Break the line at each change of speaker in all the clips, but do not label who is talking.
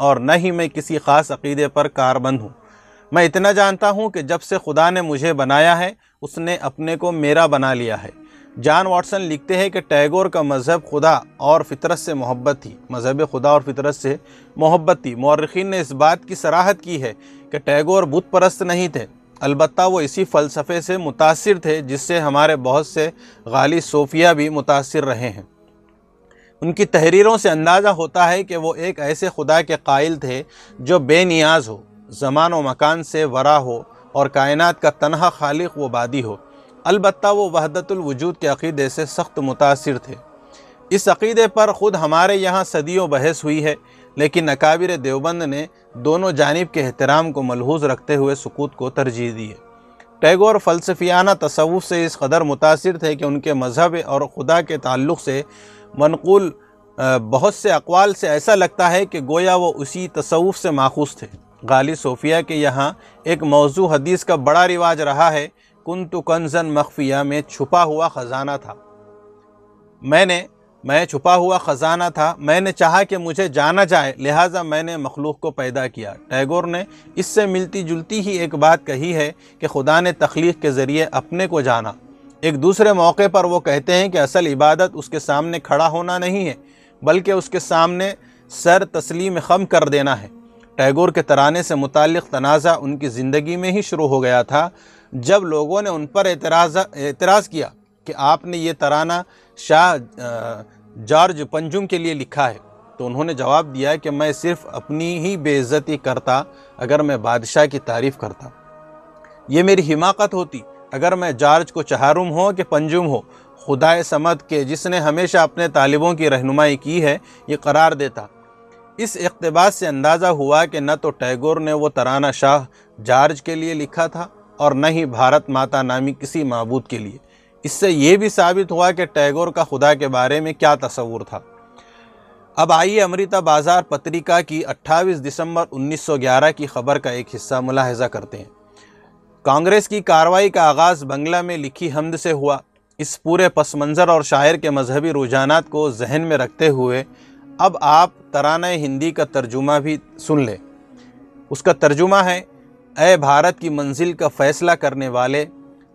اور نہ ہی میں کسی خاص عقیدے پر کاربند ہوں۔ میں اتنا جانتا ہوں کہ جب سے خدا نے مجھے بنایا ہے اس نے اپنے کو میرا بنا لیا ہے۔ جان واٹسن لکھتے ہیں کہ ٹیگور کا مذہب خدا اور فطرت سے محبت تھی۔ مذہب خدا اور فطرت سے محبت تھی۔ مورخین نے اس بات کی صراحت کی ہے کہ ٹیگور بت پرست نہیں تھے، البتہ وہ اسی فلسفے سے متاثر تھے جس سے ہمارے بہت سے غالی صوفیہ بھی متاثر رہے ہیں۔ ان کی تحریروں سے اندازہ ہوتا ہے کہ وہ ایک ایسے خدا کے قائل تھے جو بے نیاز ہو، زمان و مکان سے ورا ہو اور کائنات کا تنہا خالق و بادی ہو۔ البتہ وہ وحدت الوجود کے عقیدے سے سخت متاثر تھے۔ اس عقیدے پر خود ہمارے یہاں صدیوں بحث ہوئی ہے، لیکن اکابر دیوبند نے دونوں جانب کے احترام کو ملحوظ رکھتے ہوئے سکوت کو ترجیح دی ہے۔ ٹیگور فلسفیانہ تصوف سے اس قدر متاثر تھے کہ ان کے مذہب اور خدا کے تعلق سے منقول بہت سے اقوال سے ایسا لگتا ہے کہ گویا وہ اسی تصوف سے ماخوذ تھے۔ غالی صوفیہ کے یہاں ایک موضوع حدیث کا بڑا رواج رہا ہے، کنت کنزن مخفیہ، میں چھپا ہوا خزانہ تھا، میں چھپا ہوا خزانہ تھا، میں نے چاہا کہ مجھے جانا جائے، لہٰذا میں نے مخلوق کو پیدا کیا۔ ٹیگور نے اس سے ملتی جلتی ہی ایک بات کہی ہے کہ خدا نے تخلیق کے ذریعے اپنے کو جانا۔ ایک دوسرے موقع پر وہ کہتے ہیں کہ اصل عبادت اس کے سامنے کھڑا ہونا نہیں ہے، بلکہ اس کے سامنے سر تسلیم خم کر دینا ہے۔ ٹیگور کے ترانے سے متعلق تنازع ان کی زندگی میں ہی شروع ہو گیا تھا، جب لوگوں نے ان پر اعتراض کیا کہ آپ نے یہ ترانہ شاہ جارج پنجم کے لیے لکھا ہے، تو انہوں نے جواب دیا کہ میں صرف اپنی ہی بے عزتی کرتا اگر میں بادشاہ کی تعریف کرتا، یہ میری حماقت ہوتی اگر میں جارج کو چہارم ہو کہ پنجم ہو، خدائے صمد کے جس نے ہمیشہ اپنے طالبوں کی رہنمائی کی ہے یہ قرار دیتا۔ اس اقتباس سے اندازہ ہوا کہ نہ تو ٹیگور نے وہ ترانہ شاہ جارج کے لیے لکھا تھا اور نہ ہی بھارت ماتا نامی کسی معبود کے لیے۔ اس سے یہ بھی ثابت ہوا کہ ٹیگور کا خدا کے بارے میں کیا تصور تھا۔ اب آئیے امرتا بازار پتریکا کی 28 دسمبر 1911 کی خبر کا ایک حصہ ملاحظہ کرتے ہیں۔ کانگریس کی کارروائی کا آغاز بنگلہ میں لکھی حمد سے ہوا۔ اس پورے پس منظر اور شاعر کے مذہبی رجحانات کو ذہن میں رکھتے ہوئے اب آپ ترانہ ہندی کا ترجمہ بھی سن لیں۔ اس کا ترجمہ ہے: اے بھارت کی منزل کا فیصلہ کرنے والے،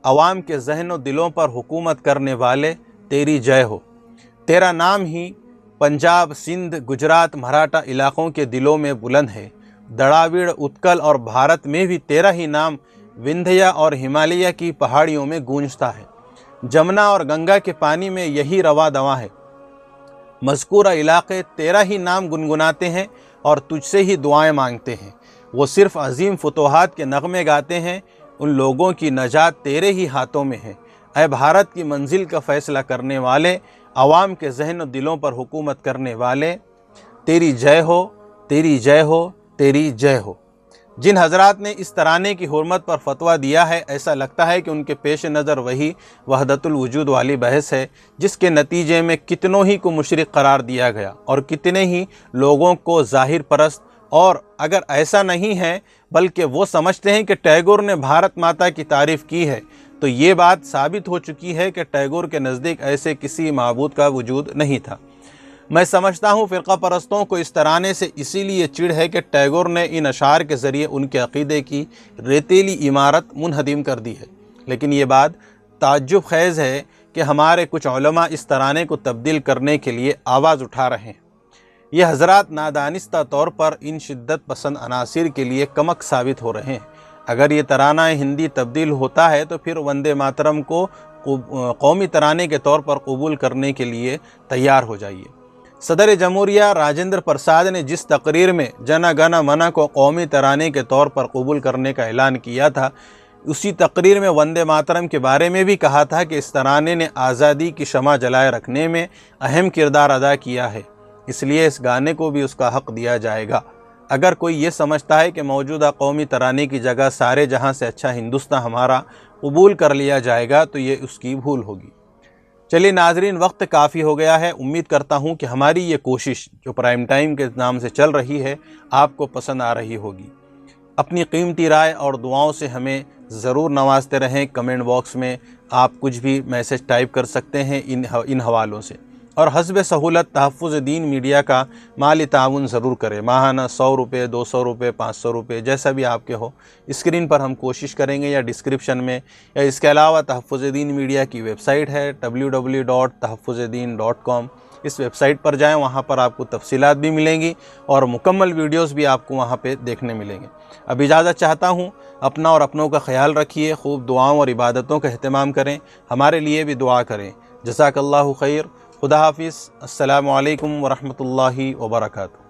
عوام کے ذہن و دلوں پر حکومت کرنے والے، تیری جے ہو۔ تیرا نام ہی پنجاب، سندھ، گجرات، مراٹھا علاقوں کے دلوں میں بلند ہے۔ دراوڑ، اتکل اور بھارت میں بھی تیرا ہی نام وندھیا اور ہمالیہ کی پہاڑیوں میں گونجتا ہے۔ جمنا اور گنگا کے پانی میں یہی رواں دواں ہے۔ مذکورہ علاقے تیرا ہی نام گنگناتے ہیں اور تجھ سے ہی دعائیں مانگتے ہیں۔ وہ صرف عظیم فتوحات کے نغمے گاتے ہیں۔ ان لوگوں کی نجات تیرے ہی ہاتھوں میں ہے۔ اے بھارت کی منزل کا فیصلہ کرنے والے، عوام کے ذہن و دلوں پر حکومت کرنے والے، تیری جے ہو، تیری جے ہو، تیری جے ہو۔ جن حضرات نے اس ترانے کی حرمت پر فتویٰ دیا ہے، ایسا لگتا ہے کہ ان کے پیش نظر وہی وحدت الوجود والی بحث ہے جس کے نتیجے میں کتنوں ہی کو مشرک قرار دیا گیا اور کتنے ہی لوگوں کو ظاہر پرست، اور اگر ایسا نہیں ہے بلکہ وہ سمجھتے ہیں کہ ٹیگور نے بھارت ماتا کی تعریف کی ہے، تو یہ بات ثابت ہو چکی ہے کہ ٹیگور کے نزدیک ایسے کسی معبود کا وجود نہیں تھا۔ میں سمجھتا ہوں فرقہ پرستوں کو اس ترانے سے اسی لیے چڑ ہے کہ ٹیگور نے ان اشعار کے ذریعے ان کے عقیدے کی ریتیلی عمارت منہدم کر دی ہے، لیکن یہ بات تعجب خیز ہے کہ ہمارے کچھ علماء اس ترانے کو تبدیل کرنے کے لیے آواز اٹھا رہے ہیں۔ یہ حضرات نادانستہ طور پر ان شدت پسند عناصر کے لیے کمک ثابت ہو رہے ہیں۔ اگر یہ ترانہ ہندی تبدیل ہوتا ہے تو پھر وندے ماترم کو قومی ترانے کے طور پر قبول کرنے کے لیے تیار ہو جائیے۔ صدر جمہوریہ راجندر پرساد نے جس تقریر میں جن گن من کو قومی ترانے کے طور پر قبول کرنے کا اعلان کیا تھا، اسی تقریر میں وندے ماترم کے بارے میں بھی کہا تھا کہ اس ترانے نے آزادی کی شمع جلائے رکھنے میں اہم کردار ادا کیا ہے، اس لیے اس گانے کو بھی اس کا حق دیا جائے گا۔ اگر کوئی یہ سمجھتا ہے کہ موجودہ قومی ترانے کی جگہ سارے جہاں سے اچھا ہندوستان ہمارا قبول کر لیا جائے گا تو یہ اس کی بھول ہوگی۔ چلیے ناظرین، وقت کافی ہو گیا ہے۔ امید کرتا ہوں کہ ہماری یہ کوشش جو پرائم ٹائم کے نام سے چل رہی ہے آپ کو پسند آ رہی ہوگی۔ اپنی قیمتی رائے اور دعاؤں سے ہمیں ضرور نوازتے رہیں۔ کمنٹ باکس میں آپ کچھ بھی میسج ٹائپ کر سکتے ہیں ان حوالوں سے۔ اور حسب سہولت تحفظ دین میڈیا کا مالی تعاون ضرور کریں. ماہانہ 100 روپے 200 روپے 500 روپے جیسا بھی آپ کے ہو اسکرین پر ہم کوشش کریں گے یا ڈسکرپشن میں، یا اس کے علاوہ تحفظ دین میڈیا کی ویب سائٹ ہے www.tahfuzdeen.com. اس ویب سائٹ پر جائیں، وہاں پر آپ کو تفصیلات بھی ملیں گی اور مکمل ویڈیوز بھی آپ کو وہاں پہ دیکھنے ملیں گے. اب اجازت چاہتا ہوں، اپنا اور اپنوں کا خیال رکھیے، خوب دعاؤں اور عبادتوں کا اہتمام کریں، ہمارے لیے بھی دعا کریں. جزاک اللہ خیر. خدا حافظ. السلام علیکم ورحمۃ اللہ وبرکاتہ.